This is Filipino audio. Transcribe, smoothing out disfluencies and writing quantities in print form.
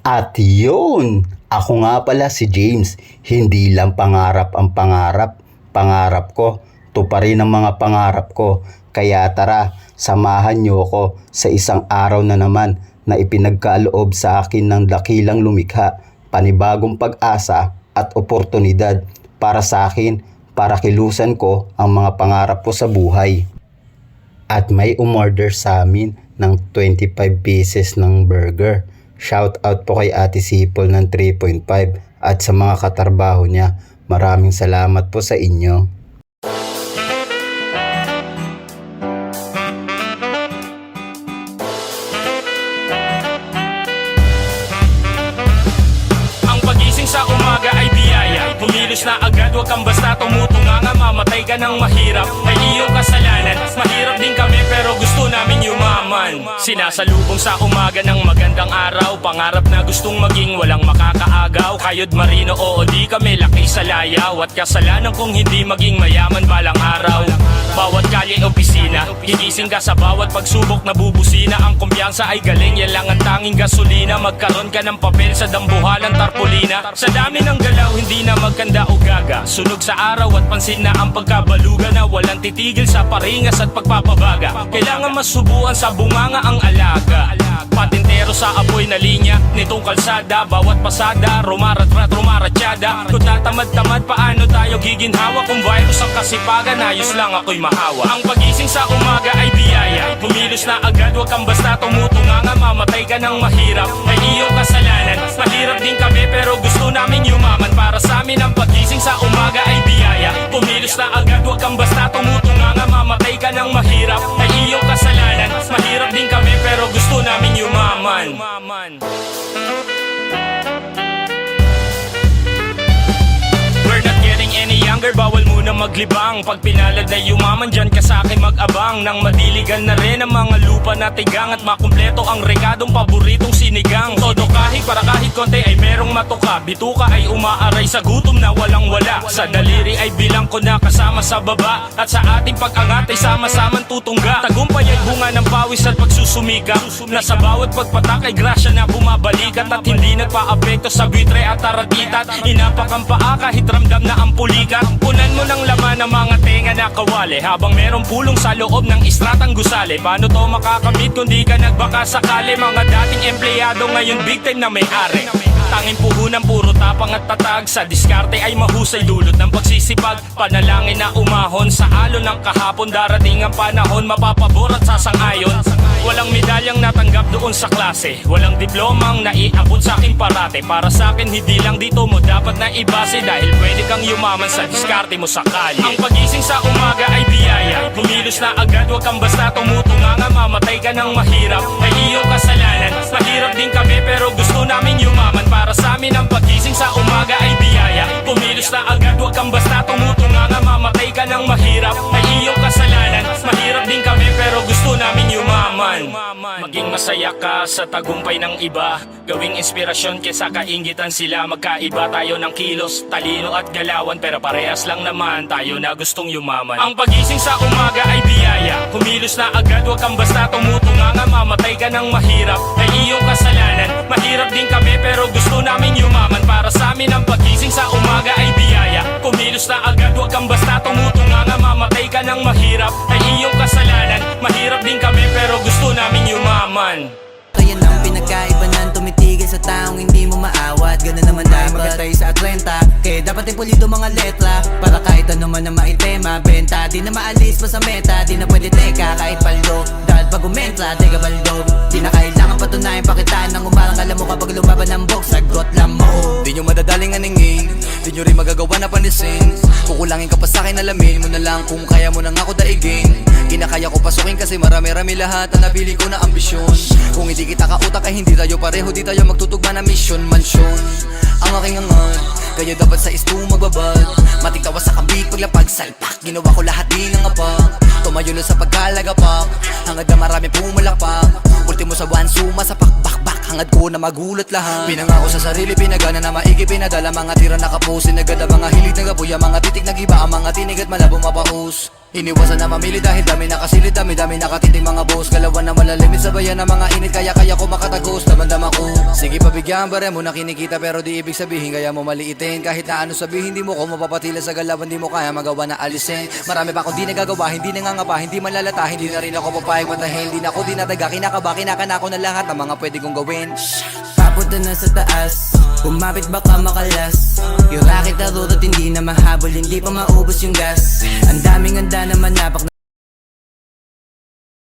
At yun, ako nga pala si James. Hindi lang pangarap ang pangarap ko, tuparin ang mga pangarap ko. Kaya tara, samahan niyo ako sa isang araw na naman na ipinagkaloob sa akin ng dakilang lumikha, panibagong pag-asa at oportunidad para sa akin, para kilusan ko ang mga pangarap ko sa buhay. At may umorder sa amin ng 25 pieces ng burger. Shout out po kay Ate Sipol ng 3.5 at sa mga katrabaho niya. Maraming salamat po sa inyo. Ang pagising sa umaga ay biyaya. Kumilos na agad, wag kang basta tumutunga nga. Mamatay ka ng mahirap, ay iyong kasalanan. Mahirap din kami pero gusto namin yumaman. Sinasalubong sa umaga ng magandang araw. Pangarap na gustong maging walang makakaagaw. Kayod marino, oo di kami laki sa layaw. At kasalanan kung hindi maging mayaman balang araw. Bawat kalye opisina, gigising ka sa bawat pagsubok na bubusina. Ang kumpiyansa ay galing, yan lang ang tanging gasolina. Magkaroon ka ng papel sa dambuhalang tarpulina. Sa dami ng galaw, hindi na magkanda o gaga. Sunog sa araw at pansin na ang pagkabaluga na walang titigil sa paringas at pagpapabaga. Kailangan masubuan sa bunganga ang alaga. Patintero sa apoy na linya nitong kalsada. Bawat pasada, rumarat-rat, rumaratyada. Kung tatamad-tamad, paano tayo giginhawa? Kung virus ang kasipagan, ayos lang ako'y mahawa. Ang pagising sa umaga ay biyaya. Kumilos na agad, wag kang basta tumutunga nga. Mamatay ka ng mahirap, ay iyong kasalanan. Mahirap din kami pero gusto namin yumaman. Para sa amin ang pagising sa umaga ay biyaya. Kumilos na agad, wag kang basta tumutunga nga. Mamatay ka ng mahirap, ay iyong kasalanan. Mahirap din kami pero gusto namin yumaman. We're not getting any younger, bawal muna maglibang. Pag pinalad na yumaman, dyan ka sa akin mag-abang. Nang madiligan na rin ang mga lupa na tigang. At makumpleto ang rekadong paboritong sinigang. Todo kahit para kahit konti ay merong matuka. Bituka ay umaaray sa gutom na walang wala. Sa daliri ay bilang ko na kasama sa baba. At sa ating pag-angat ay sama-samang tutungga. Tagumpay ay bunga ng pawis at pagsusumika. Na sa bawat pagpatak ay grasya na bumabalikat. At hindi nagpa-apekto sa bitre at taragitat. Inapak ang paa kahit ramdam na ang pulikat. Punan mo ng laman ng mga tenga na kawali. Habang merong pulong sa loob ng istratang gusali. Paano to makakamit kung di ka nagbaka sakali? Mga dating empleyado ngayon big time na may-ari. Tanging puhunan, puro tapang at tatag. Sa diskarte ay mahusay, dulot ng pagsisipag. Panalangin na umahon sa alon ng kahapon. Darating ang panahon, mapapabor at sasang-ayon. Walang medalyang natanggap doon sa klase. Walang diplomang naiabot sa akin parate. Para sa akin, hindi lang dito mo dapat na ibase. Dahil pwede kang yumaman sa diskarte mo sa kalye. Ang pagising sa umaga ay biyaya. Kumilos na agad, wag kang basta tumutunga nga. Mamatay ka ng mahirap, ay iyong kasalanan. Mahirap din kami pero gusto namin yumaman. Para sa amin ang pagising sa umaga ay biyaya. Kumilos na agad, wag kang basta tumutunga nga. Mamatay ka ng mahirap, ay iyong kasalanan. Mahirap din kami pero gusto namin yumaman. Maging masaya ka sa tagumpay ng iba. Gawing inspirasyon kesa kaingitan sila. Magkaiba tayo ng kilos, talino at galawan. Pero parehas lang naman tayo na gustong yumaman. Ang pagising sa umaga ay biyaya. Kumilos na agad, wag kang basta tumutunga nga. Mamatay ka ng mahirap, ay iyong kasalanan. Mahirap din kami pero gusto namin yumaman. Para sa amin ang pagising sa umaga ay biyaya. Kumilos na agad, wag kang basta tumutunga nga. Mamatay ka ng mahirap, ay iyong kasalanan. Mahirap din kami pero gusto namin yumaman. Kaya nang pinagkaiba ng tumitigil sa taong hindi mo maawat. Ganun naman tayo magkatay sa Atlanta. Kaya dapat ay pulido mga letra. Para kahit ano man na maitema. Benta, di na maalis pa sa meta. Di na pwede teka kahit paldo. Dahil pag umentra, teka baldo. Di na kailangan patunayan pakitaan ng umarang. Alam mo kapag lumaban ng box, sagot lang mo. Di nyo madadaling aningin, di nyo rin magagawa na panisin. Kukulangin ka pa sa'kin, alamin mo na lang kung kaya mo nang ako daigin. Kinakaya ko pasukin kasi marami-rami lahat ang napili ko na ambisyon. Kung hindi kita kautak ay hindi tayo pareho, di tayo magtutugma na mission, mansyon. Ang aking angat, kaya dapat sa isto magbabad. Matigtawa sa kambik, paglapag, salpak. Ginawa ko lahat di nangapak. Tumayo lang sa pagkalagapak, hangad na marami pumalakpak. Ultimo sa buwan, suma sa pakbakbak. Hangad ko na magulat lahat. Pinangako sa sarili, pinagana na maigi, pinadala. Mga tira nakapusin, agad ang mga hilig nagabuya. Mga titik nagiba, ang mga tinig at malabo mapahus. Iniwasan na mamili dahil dami nakasilid, dami nakatiting mga boss. Galawan na malalimit sa bayan ng mga init, kaya ko makatagos, damandama ko. Sige pabigyan bare mo na kinikita, pero di ibig sabihin kaya mo maliitin. Kahit na ano sabihin, di mo ko mapapatila sa galawan, di mo kaya magawa na alisin. Marami pa akong di nagagawa, hindi nangangapa, hindi malalata, hindi na rin ako papayag matahin. Hindi na ako dinadaga, kinakaba, kinakana ko na lahat ng mga pwede kong gawin. Papunta na sa taas, kumapit baka makalas. Yung racket na rurot hindi na mahabol, hindi pa maubos yung gas. Ang daming handa na manapak.